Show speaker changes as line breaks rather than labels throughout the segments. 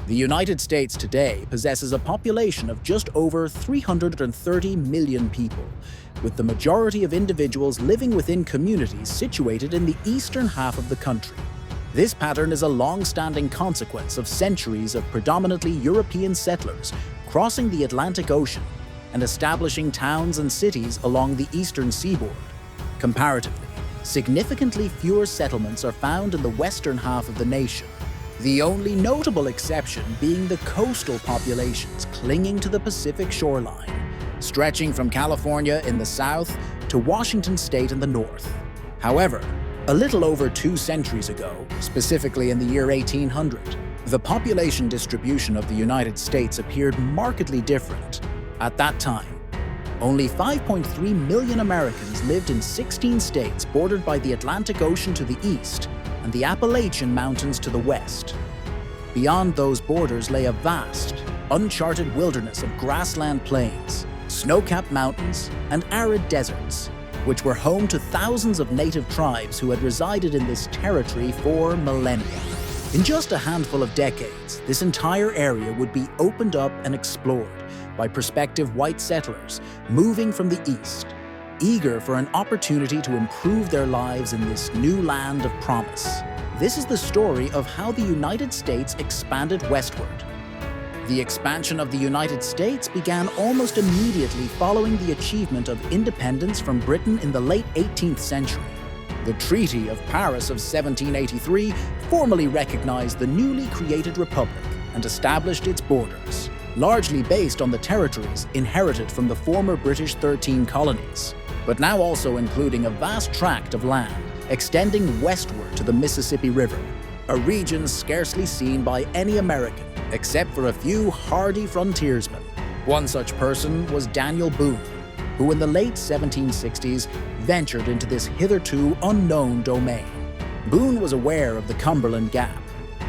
The United States today possesses a population of just over 330 million people, with the majority of individuals living within communities situated in the eastern half of the country. This pattern is a long-standing consequence of centuries of predominantly European settlers crossing the Atlantic Ocean and establishing towns and cities along the eastern seaboard. Comparatively, significantly fewer settlements are found in the western half of the nation, the only notable exception being the coastal populations clinging to the Pacific shoreline, stretching from California in the south to Washington state in the north. However, a little over 2 centuries ago, specifically in the year 1800, the population distribution of the United States appeared markedly different. At that time, only 5.3 million Americans lived in 16 states bordered by the Atlantic Ocean to the east and the Appalachian Mountains to the west. Beyond those borders lay a vast, uncharted wilderness of grassland plains, snow-capped mountains, and arid deserts, which were home to thousands of native tribes who had resided in this territory for millennia. In just a handful of decades, this entire area would be opened up and explored by prospective white settlers moving from the east, eager for an opportunity to improve their lives in this new land of promise. This is the story of how the United States expanded westward. The expansion of the United States began almost immediately following the achievement of independence from Britain in the late 18th century. The Treaty of Paris of 1783 formally recognized the newly created republic and established its borders, largely based on the territories inherited from the former British 13 colonies, but now also including a vast tract of land extending westward to the Mississippi River, a region scarcely seen by any American except for a few hardy frontiersmen. One such person was Daniel Boone, who in the late 1760s ventured into this hitherto unknown domain. Boone was aware of the Cumberland Gap,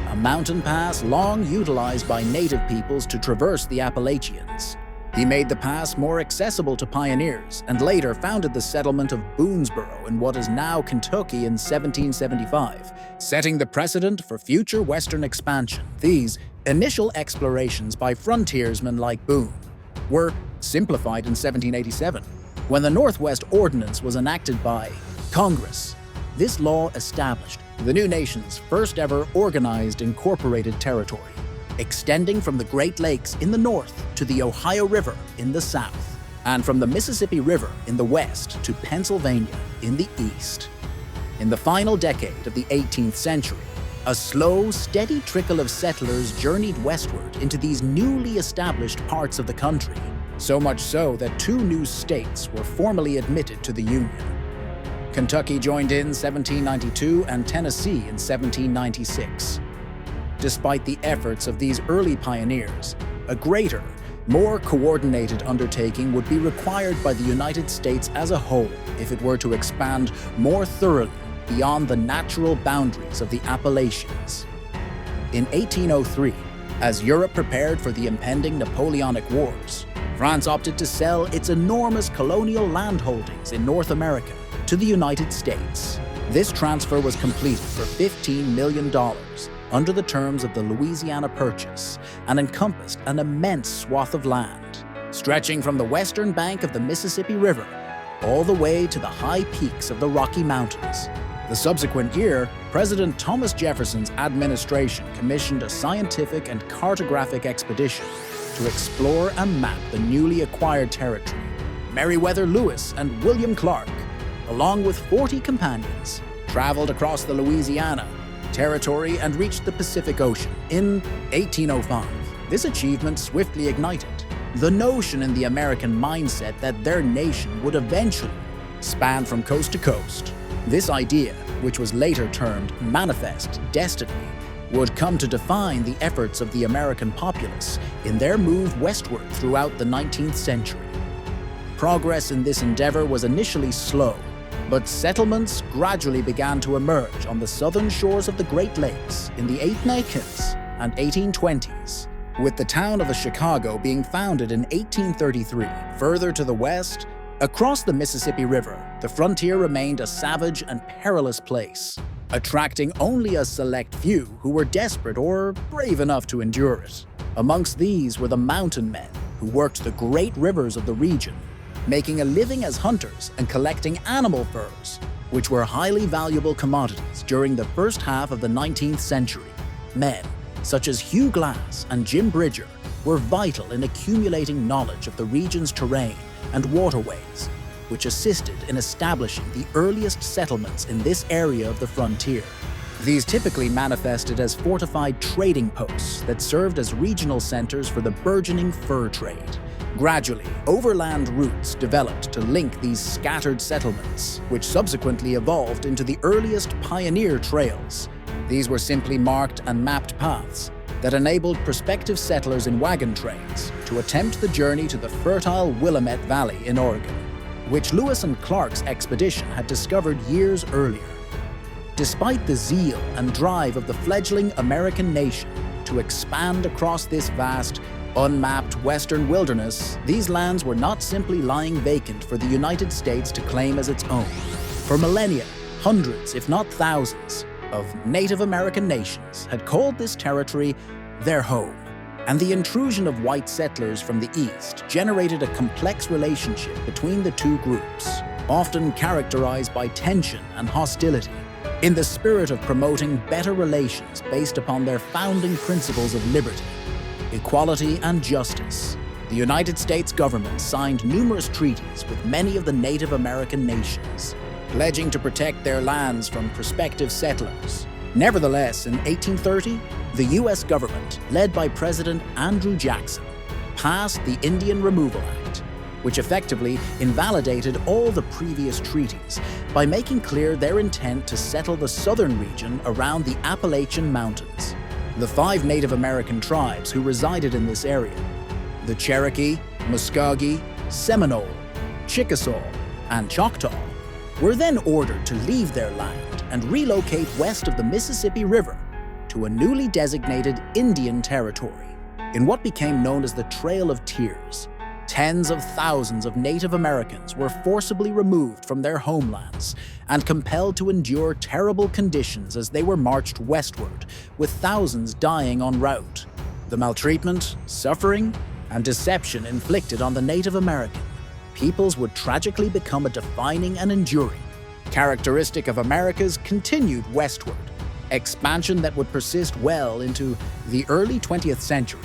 a mountain pass long utilized by native peoples to traverse the Appalachians. He made the pass more accessible to pioneers and later founded the settlement of Boonesboro in what is now Kentucky in 1775, setting the precedent for future western expansion. These initial explorations by frontiersmen like Boone were simplified in 1787, when the Northwest Ordinance was enacted by Congress. This law established the new nation's first ever organized incorporated territory, extending from the Great Lakes in the north to the Ohio River in the south, and from the Mississippi River in the west to Pennsylvania in the east. In the final decade of the 18th century, a slow, steady trickle of settlers journeyed westward into these newly established parts of the country, so much so that 2 new states were formally admitted to the Union. Kentucky joined in 1792 and Tennessee in 1796. Despite the efforts of these early pioneers, a greater, more coordinated undertaking would be required by the United States as a whole if it were to expand more thoroughly beyond the natural boundaries of the Appalachians. In 1803, as Europe prepared for the impending Napoleonic Wars, France opted to sell its enormous colonial landholdings in North America to the United States. This transfer was completed for $15 million under the terms of the Louisiana Purchase and encompassed an immense swath of land, stretching from the western bank of the Mississippi River all the way to the high peaks of the Rocky Mountains. The subsequent year, President Thomas Jefferson's administration commissioned a scientific and cartographic expedition to explore and map the newly acquired territory. Meriwether Lewis and William Clark, along with 40 companions, traveled across the Louisiana territory and reached the Pacific Ocean in 1805. This achievement swiftly ignited the notion in the American mindset that their nation would eventually span from coast to coast. This idea, which was later termed manifest destiny, would come to define the efforts of the American populace in their move westward throughout the 19th century. Progress in this endeavor was initially slow, but settlements gradually began to emerge on the southern shores of the Great Lakes in the 1810s and 1820s, with the town of Chicago being founded in 1833. Further to the west, across the Mississippi River, the frontier remained a savage and perilous place. attracting only a select few who were desperate or brave enough to endure it. Amongst these were the mountain men, who worked the great rivers of the region, making a living as hunters and collecting animal furs, which were highly valuable commodities during the first half of the 19th century. Men, such as Hugh Glass and Jim Bridger, were vital in accumulating knowledge of the region's terrain and waterways, which assisted in establishing the earliest settlements in this area of the frontier. These typically manifested as fortified trading posts that served as regional centers for the burgeoning fur trade. Gradually, overland routes developed to link these scattered settlements, which subsequently evolved into the earliest pioneer trails. These were simply marked and mapped paths that enabled prospective settlers in wagon trains to attempt the journey to the fertile Willamette Valley in Oregon, which Lewis and Clark's expedition had discovered years earlier. Despite the zeal and drive of the fledgling American nation to expand across this vast, unmapped western wilderness, these lands were not simply lying vacant for the United States to claim as its own. For millennia, hundreds, if not thousands, of Native American nations had called this territory their home, and the intrusion of white settlers from the east generated a complex relationship between the two groups, often characterized by tension and hostility. In the spirit of promoting better relations based upon their founding principles of liberty, equality, and justice, the United States government signed numerous treaties with many of the Native American nations, pledging to protect their lands from prospective settlers. Nevertheless, in 1830, the U.S. government, led by President Andrew Jackson, passed the Indian Removal Act, which effectively invalidated all the previous treaties by making clear their intent to settle the southern region around the Appalachian Mountains. The 5 Native American tribes who resided in this area, the Cherokee, Muskogee, Seminole, Chickasaw, and Choctaw, were then ordered to leave their land and relocate west of the Mississippi River to a newly designated Indian Territory. In what became known as the Trail of Tears, tens of thousands of Native Americans were forcibly removed from their homelands and compelled to endure terrible conditions as they were marched westward, with thousands dying en route. The maltreatment, suffering, and deception inflicted on the Native American peoples would tragically become a defining and enduring characteristic of America's continued westward expansion that would persist well into the early 20th century.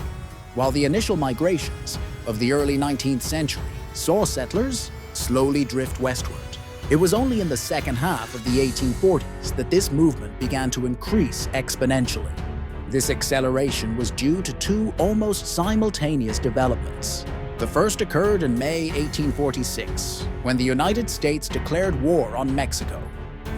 While the initial migrations of the early 19th century saw settlers slowly drift westward, it was only in the second half of the 1840s that this movement began to increase exponentially. This acceleration was due to 2 almost simultaneous developments. The first occurred in May 1846, when the United States declared war on Mexico,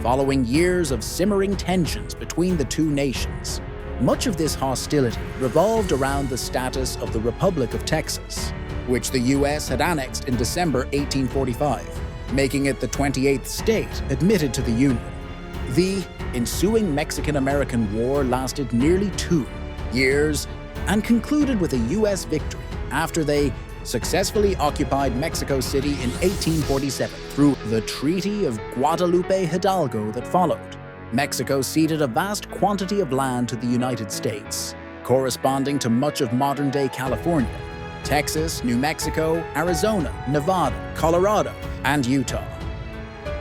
following years of simmering tensions between the two nations. Much of this hostility revolved around the status of the Republic of Texas, which the U.S. had annexed in December 1845, making it the 28th state admitted to the Union. The ensuing Mexican-American War lasted nearly 2 years and concluded with a U.S. victory after they successfully occupied Mexico City in 1847 through the Treaty of Guadalupe Hidalgo that followed. Mexico ceded a vast quantity of land to the United States, corresponding to much of modern-day California, Texas, New Mexico, Arizona, Nevada, Colorado, and Utah.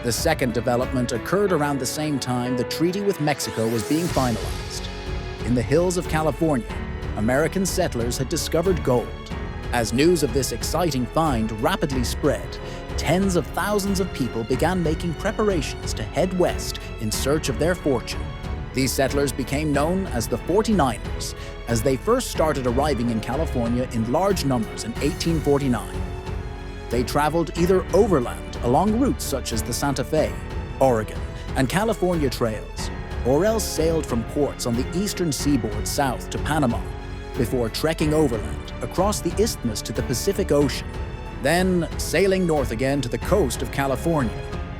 The second development occurred around the same time the treaty with Mexico was being finalized. In the hills of California, American settlers had discovered gold. As news of this exciting find rapidly spread, tens of thousands of people began making preparations to head west in search of their fortune. These settlers became known as the 49ers, as they first started arriving in California in large numbers in 1849. They traveled either overland along routes such as the Santa Fe, Oregon, and California trails, or else sailed from ports on the eastern seaboard south to Panama, before trekking overland across the isthmus to the Pacific Ocean, then sailing north again to the coast of California.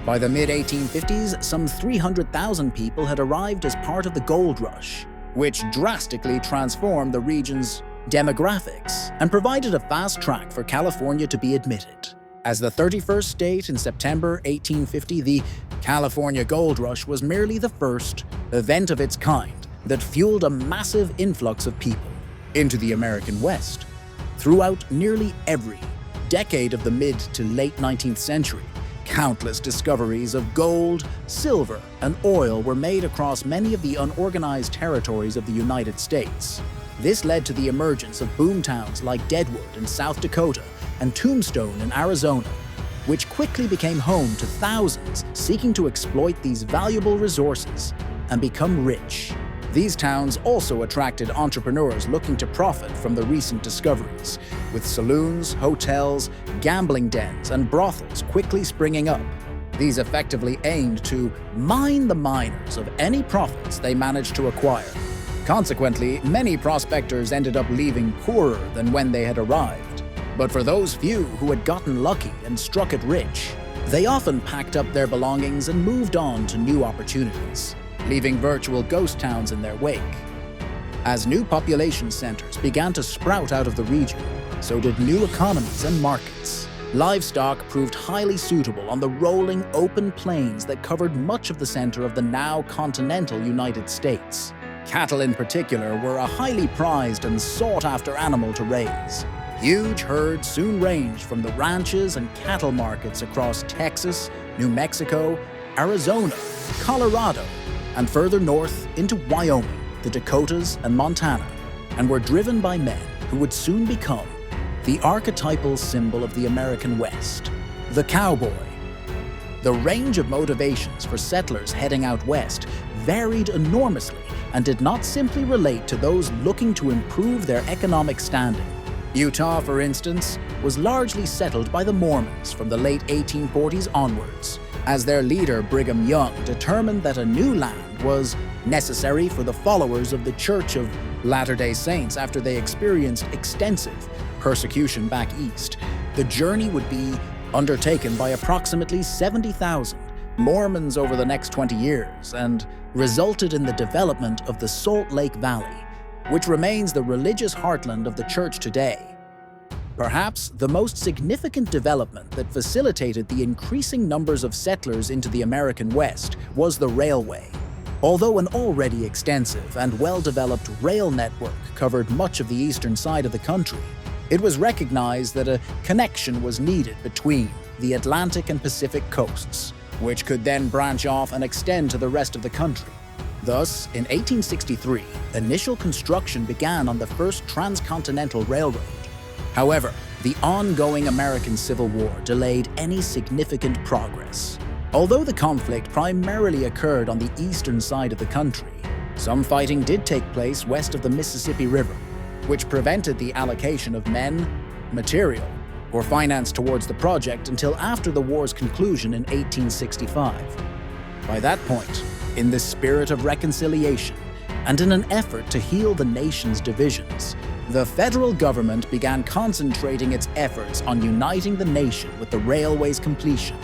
By the mid-1850s, some 300,000 people had arrived as part of the gold rush, which drastically transformed the region's demographics and provided a fast track for California to be admitted. As the 31st state in September 1850, the California Gold Rush was merely the first event of its kind that fueled a massive influx of people into the American West. Throughout nearly every decade of the mid to late 19th century, countless discoveries of gold, silver, and oil were made across many of the unorganized territories of the United States. This led to the emergence of boomtowns like Deadwood in South Dakota and Tombstone in Arizona, which quickly became home to thousands seeking to exploit these valuable resources and become rich. These towns also attracted entrepreneurs looking to profit from the recent discoveries, with saloons, hotels, gambling dens, and brothels quickly springing up. These effectively aimed to mine the miners of any profits they managed to acquire. Consequently, many prospectors ended up leaving poorer than when they had arrived. But for those few who had gotten lucky and struck it rich, they often packed up their belongings and moved on to new opportunities, leaving virtual ghost towns in their wake. As new population centers began to sprout out of the region, so did new economies and markets. Livestock proved highly suitable on the rolling, open plains that covered much of the center of the now continental United States. Cattle in particular were a highly prized and sought-after animal to raise. Huge herds soon ranged from the ranches and cattle markets across Texas, New Mexico, Arizona, Colorado, and further north into Wyoming, the Dakotas, and Montana, and were driven by men who would soon become the archetypal symbol of the American West, the cowboy. The range of motivations for settlers heading out west varied enormously and did not simply relate to those looking to improve their economic standing. Utah, for instance, was largely settled by the Mormons from the late 1840s onwards, as their leader Brigham Young determined that a new land was necessary for the followers of the Church of Latter-day Saints after they experienced extensive persecution back east. The journey would be undertaken by approximately 70,000 Mormons over the next 20 years and resulted in the development of the Salt Lake Valley, which remains the religious heartland of the church today. Perhaps the most significant development that facilitated the increasing numbers of settlers into the American West was the railway. Although an already extensive and well-developed rail network covered much of the eastern side of the country, it was recognized that a connection was needed between the Atlantic and Pacific coasts, which could then branch off and extend to the rest of the country. Thus, in 1863, initial construction began on the first transcontinental railroad. However, the ongoing American Civil War delayed any significant progress. Although the conflict primarily occurred on the eastern side of the country, some fighting did take place west of the Mississippi River, which prevented the allocation of men, material, or finance towards the project until after the war's conclusion in 1865. By that point, in the spirit of reconciliation and in an effort to heal the nation's divisions, the federal government began concentrating its efforts on uniting the nation with the railway's completion.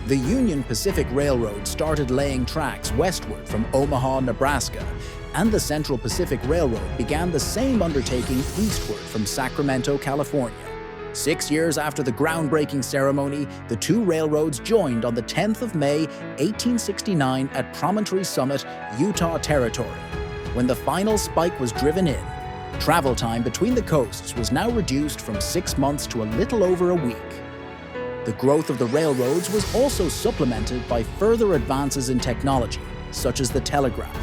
The Union Pacific Railroad started laying tracks westward from Omaha, Nebraska, and the Central Pacific Railroad began the same undertaking eastward from Sacramento, California. 6 years after the groundbreaking ceremony, the two railroads joined on the 10th of May, 1869 at Promontory Summit, Utah Territory. When the final spike was driven in, travel time between the coasts was now reduced from 6 months to a little over a week. The growth of the railroads was also supplemented by further advances in technology, such as the telegraph,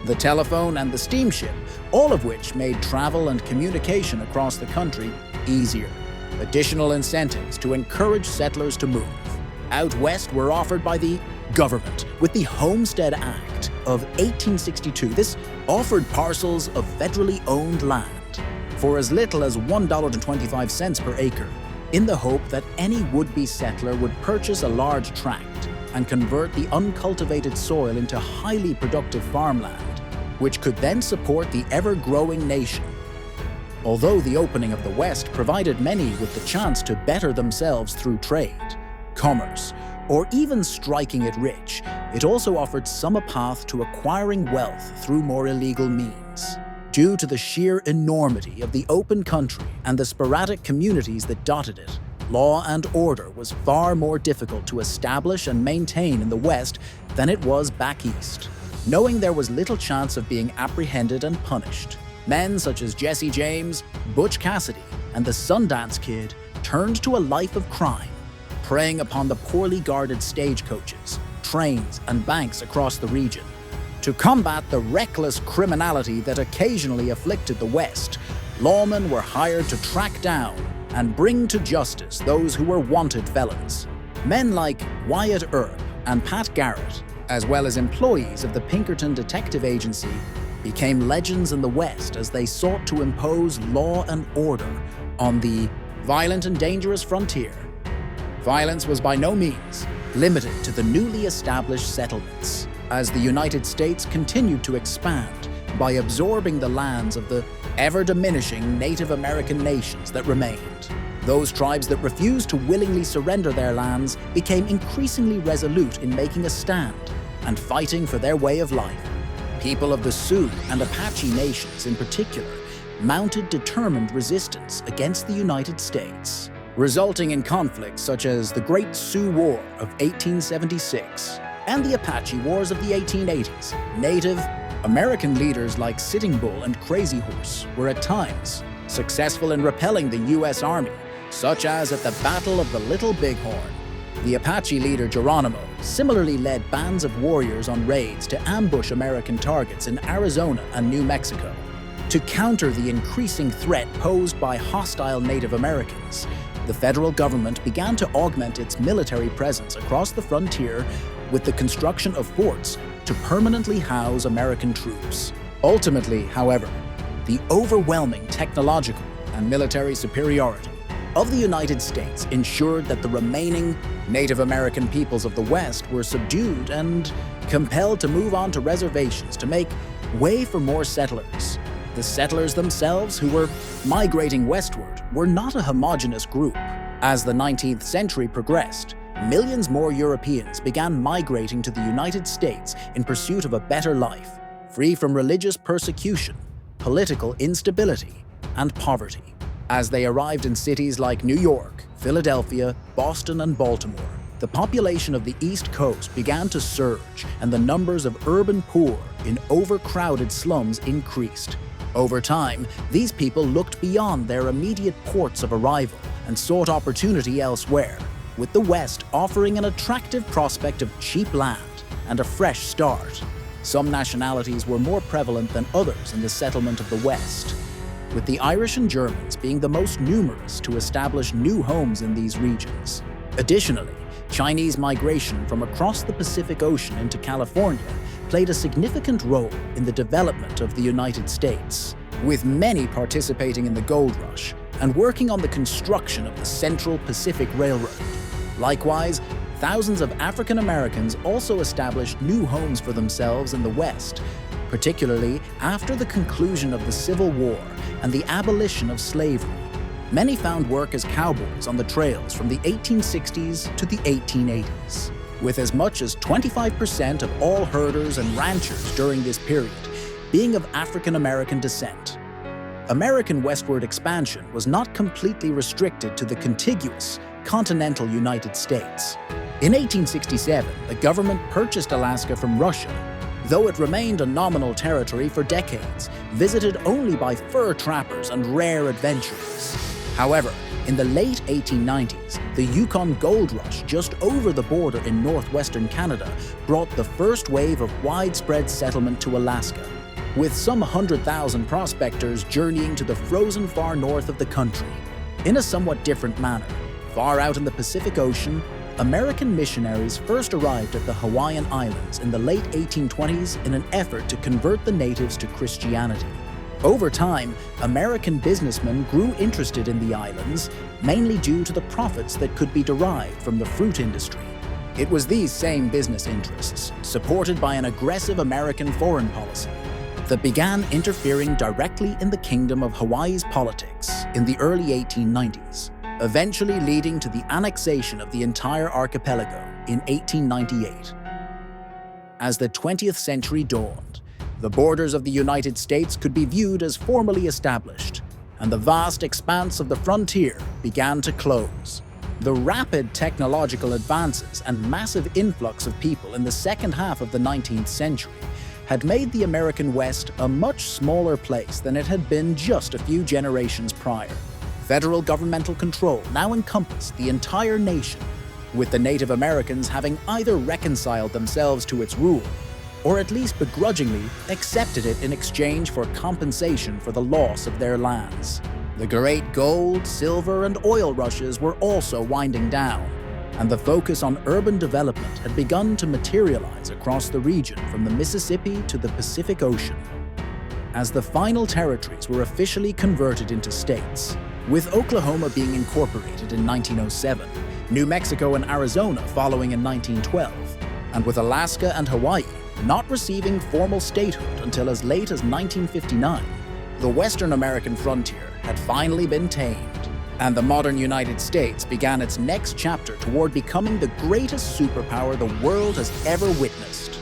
the telephone, and the steamship, all of which made travel and communication across the country easier. Additional incentives to encourage settlers to move out west were offered by the government with the Homestead Act of 1862. This offered parcels of federally owned land for as little as $1.25 per acre, in the hope that any would-be settler would purchase a large tract and convert the uncultivated soil into highly productive farmland, which could then support the ever-growing nation. Although the opening of the West provided many with the chance to better themselves through trade, commerce, or even striking it rich, it also offered some a path to acquiring wealth through more illegal means. Due to the sheer enormity of the open country and the sporadic communities that dotted it, law and order was far more difficult to establish and maintain in the West than it was back east. Knowing there was little chance of being apprehended and punished, men such as Jesse James, Butch Cassidy, and the Sundance Kid turned to a life of crime, preying upon the poorly guarded stagecoaches, trains, and banks across the region. To combat the reckless criminality that occasionally afflicted the West, lawmen were hired to track down and bring to justice those who were wanted felons. Men like Wyatt Earp and Pat Garrett, as well as employees of the Pinkerton Detective Agency, became legends in the West as they sought to impose law and order on the violent and dangerous frontier. Violence was by no means limited to the newly established settlements, as the United States continued to expand by absorbing the lands of the ever-diminishing Native American nations that remained. Those tribes that refused to willingly surrender their lands became increasingly resolute in making a stand and fighting for their way of life. People of the Sioux and Apache nations in particular mounted determined resistance against the United States, resulting in conflicts such as the Great Sioux War of 1876 and the Apache Wars of the 1880s. Native American leaders like Sitting Bull and Crazy Horse were at times successful in repelling the U.S. Army, such as at the Battle of the Little Bighorn. The Apache leader Geronimo similarly led bands of warriors on raids to ambush American targets in Arizona and New Mexico. To counter the increasing threat posed by hostile Native Americans, the federal government began to augment its military presence across the frontier with the construction of forts to permanently house American troops. Ultimately, however, the overwhelming technological and military superiority of the United States ensured that the remaining Native American peoples of the West were subdued and compelled to move on to reservations to make way for more settlers. The settlers themselves, who were migrating westward, were not a homogeneous group. As the 19th century progressed, millions more Europeans began migrating to the United States in pursuit of a better life, free from religious persecution, political instability, and poverty. As they arrived in cities like New York, Philadelphia, Boston, and Baltimore, the population of the East Coast began to surge and the numbers of urban poor in overcrowded slums increased. Over time, these people looked beyond their immediate ports of arrival and sought opportunity elsewhere, with the West offering an attractive prospect of cheap land and a fresh start. Some nationalities were more prevalent than others in the settlement of the West, with the Irish and Germans being the most numerous to establish new homes in these regions. Additionally, Chinese migration from across the Pacific Ocean into California played a significant role in the development of the United States, with many participating in the gold rush and working on the construction of the Central Pacific Railroad. Likewise, thousands of African Americans also established new homes for themselves in the West, particularly after the conclusion of the Civil War and the abolition of slavery. Many found work as cowboys on the trails from the 1860s to the 1880s, with as much as 25% of all herders and ranchers during this period being of African American descent. American westward expansion was not completely restricted to the contiguous continental United States. In 1867, the government purchased Alaska from Russia, though it remained a nominal territory for decades, visited only by fur trappers and rare adventurers. However, in the late 1890s, the Yukon Gold Rush just over the border in northwestern Canada brought the first wave of widespread settlement to Alaska, with some 100,000 prospectors journeying to the frozen far north of the country. In a somewhat different manner, far out in the Pacific Ocean, American missionaries first arrived at the Hawaiian Islands in the late 1820s in an effort to convert the natives to Christianity. Over time, American businessmen grew interested in the islands, mainly due to the profits that could be derived from the fruit industry. It was these same business interests, supported by an aggressive American foreign policy, that began interfering directly in the Kingdom of Hawaii's politics in the early 1890s, eventually leading to the annexation of the entire archipelago in 1898. As the 20th century dawned, the borders of the United States could be viewed as formally established, and the vast expanse of the frontier began to close. The rapid technological advances and massive influx of people in the second half of the 19th century had made the American West a much smaller place than it had been just a few generations prior. Federal governmental control now encompassed the entire nation, with the Native Americans having either reconciled themselves to its rule or at least begrudgingly accepted it in exchange for compensation for the loss of their lands. The great gold, silver, and oil rushes were also winding down, and the focus on urban development had begun to materialize across the region from the Mississippi to the Pacific Ocean. As the final territories were officially converted into states, with Oklahoma being incorporated in 1907, New Mexico and Arizona following in 1912, and with Alaska and Hawaii not receiving formal statehood until as late as 1959, the Western American frontier had finally been tamed, and the modern United States began its next chapter toward becoming the greatest superpower the world has ever witnessed.